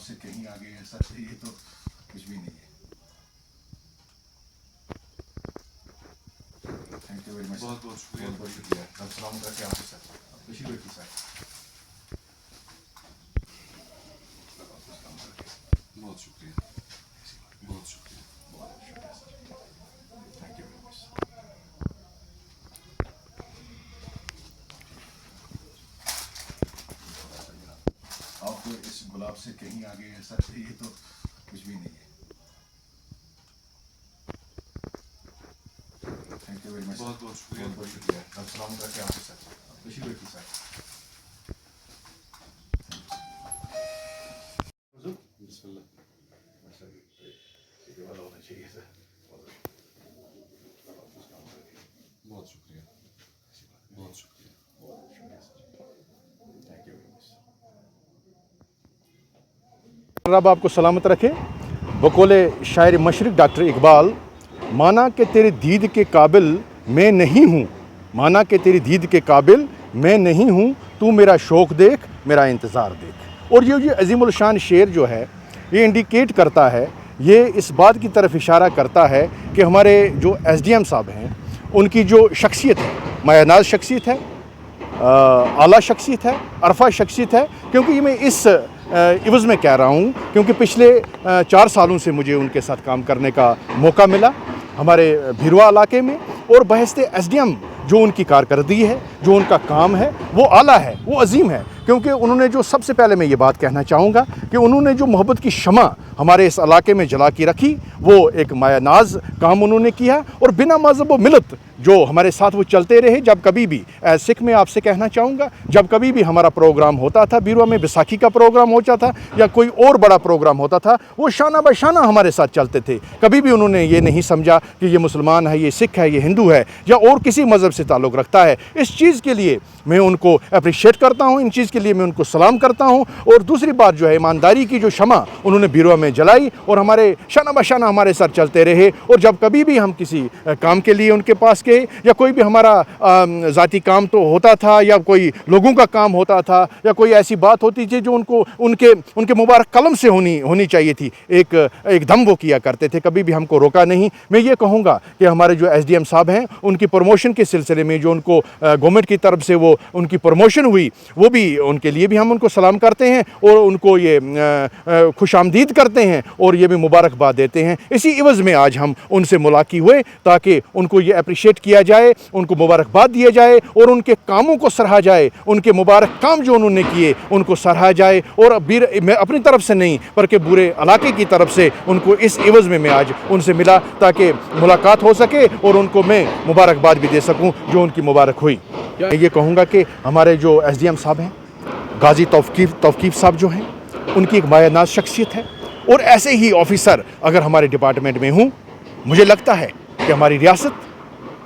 से कहीं आगे है, सच है, ये तो कुछ भी नहीं है। थैंक यू वेरी मच, बहुत बहुत शुक्रिया। बहुत बहुत शुक्रिया। अब सलाम करके आपके साथ खुशी हुई थी सर। बहुत शुक्रिया, बहुत शुक्रिया। Thank you very much. आपको इस गुलाब से कहीं आगे है, सच है, ये तो कुछ भी नहीं है। थैंक यू वेरी मच, बहुत बहुत शुक्रिया। बहुत बहुत शुक्रिया। अब सलाम करके आपके साथ खुशी हुई थी सर। वाला होना चाहिए सर। बहुत शुक्रिया, बहुत शुक्रिया। Thank you very much. रब आपको सलामत रखे। बकौले शायर मशरिक डॉक्टर इकबाल, माना कि तेरी दीद के काबिल मैं नहीं हूँ, माना कि तेरी दीद के काबिल मैं नहीं हूँ, तू मेरा शौक़ देख, मेरा इंतज़ार देख। और ये अज़ीमुल शान शेर जो है, ये इंडिकेट करता है, ये इस बात की तरफ इशारा करता है कि हमारे जो SDM साहब हैं, उनकी जो शख्सियत है, मायानाज़ शख्सियत है, आला शख्सियत है, अरफा शख्सियत है। क्योंकि ये मैं इस इवज़ में कह रहा हूँ क्योंकि पिछले 4 सालों से मुझे उनके साथ काम करने का मौका मिला हमारे भिरवा इलाके में। और बहस्ते SDM जो उनकी कारकर्दगी है, जो उनका काम है, वो आला है, वो अजीम है। क्योंकि उन्होंने जो, सबसे पहले मैं ये बात कहना चाहूँगा कि उन्होंने जो मोहब्बत की शमा हमारे इस इलाके में जला के रखी, वो एक मायानाज काम उन्होंने किया। और बिना मज़हब व मिलत जो हमारे साथ वो चलते रहे। जब कभी भी सिख में आपसे कहना चाहूँगा, जब कभी भी हमारा प्रोग्राम होता था, बीरवा में बैसाखी का प्रोग्राम होता था या कोई और बड़ा प्रोग्राम होता था, वो शाना बशाना हमारे साथ चलते थे। कभी भी उन्होंने ये नहीं समझा कि ये मुसलमान है, ये सिख है, ये हिंदू है या और किसी मज़हब से ताल्लुक़ रखता है। इस चीज़ के लिए मैं उनको अप्रिशिएट करता हूँ, इन चीज़ के लिए मैं उनको सलाम करता हूँ। और दूसरी बात जो है, ईमानदारी की जो शमा उन्होंने बीरवा में जलाई और हमारे शाना बशाना हमारे साथ चलते रहे। और जब कभी भी हम किसी काम के लिए उनके पास गए या कोई भी हमारा ज़ाती काम तो होता था या कोई लोगों का काम होता था या कोई ऐसी बात होती थी जो उनको उनके मुबारक कलम से होनी चाहिए थी, एकदम वो किया करते थे, कभी भी हमको रोका नहीं। मैं ये कहूँगा कि हमारे जो SDM साहब हैं, उनकी प्रमोशन के सिलसिले में जो उनको गवर्नमेंट की तरफ से वो उनकी प्रमोशन हुई, वो भी उनके लिए भी हम उनको सलाम करते हैं और उनको ये खुशामदीद करते हैं और ये भी मुबारकबाद देते हैं। इसी इवज़ में आज हम उनसे मुलाक़ी हुए ताकि उनको ये अप्रिशिएट किया जाए, उनको मुबारकबाद दिया जाए और उनके कामों को सराहा जाए, उनके मुबारक काम जो उन्होंने किए उनको सराहा जाए। और मैं अपनी तरफ से नहीं बल्कि पूरे इलाके की तरफ से उनको इस इवज़ में मैं आज उनसे मिला ताकि मुलाकात हो सके और उनको मैं मुबारकबाद भी दे सकूं जो उनकी मुबारक हुई। ये कहूँगा कि हमारे जो SDM साहब हैं, गाजी तौकीफ़ साहब जो हैं, उनकी एक मायानाज़ शख्सियत है। और ऐसे ही ऑफ़िसर अगर हमारे डिपार्टमेंट में हों, मुझे लगता है कि हमारी रियासत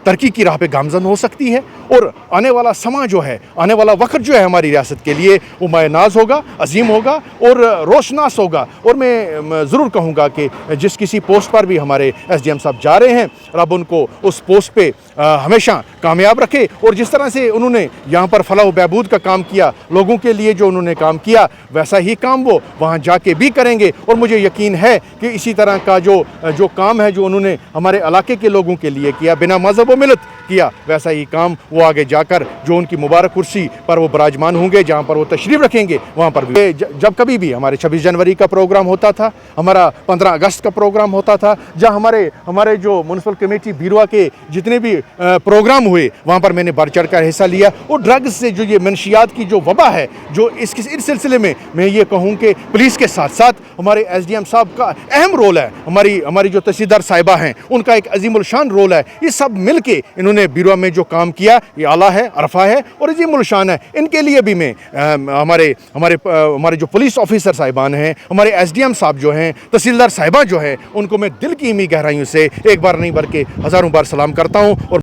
तरक्की की राह पे गामज़न हो सकती है। और आने वाला समा जो है, आने वाला वक्त जो है हमारी रियासत के लिए, वो मायनाज़ होगा, अजीम होगा और रोशनास होगा। और मैं ज़रूर कहूँगा कि जिस किसी पोस्ट पर भी हमारे SDM साहब जा रहे हैं, रब उनको उस पोस्ट पे हमेशा कामयाब रखे। और जिस तरह से उन्होंने यहाँ पर फलाह बहबूद का काम किया, लोगों के लिए जो उन्होंने काम किया, वैसा ही काम वो वहाँ जाके भी करेंगे। और मुझे यकीन है कि इसी तरह का जो काम है जो उन्होंने हमारे इलाके के लोगों के लिए किया, बिना मज़हब व मिलत किया, वैसा ही काम वो आगे जाकर जो उनकी मुबारक कुर्सी पर वो विराजमान होंगे, जहाँ पर वो तशरीफ़ रखेंगे, वहाँ पर भी। जब कभी भी हमारे 26 जनवरी का प्रोग्राम होता था, हमारा 15 अगस्त का प्रोग्राम होता था, जहाँ हमारे जो म्यूनसिपल कमेटी बीरवा के जितने भी प्रोग्राम हुए, वहाँ पर मैंने बढ़ चढ़ कर हिस्सा लिया। और ड्रग्स से जो ये मनशियात की जो वबा है, जो इस सिलसिले में मैं ये कहूँ कि पुलिस के साथ साथ हमारे SDM साहब का अहम रोल है, हमारी जो तहसीलदार साहिबा हैं, उनका एक अजीमुल शान रोल है। ये सब मिल के इन्होंने बीरवा में जो काम किया, ये आला है, अरफा है और अजीमुल शान है। इनके लिए भी मैं हमारे जो पुलिस ऑफिसर साहिबान हैं, हमारे SDM साहब जो हैं, तहसीलदार साहिबा जो है, उनको मैं दिल की गहराइयों से एक बार नहीं बल्कि हज़ारों बार सलाम करता हूँ। और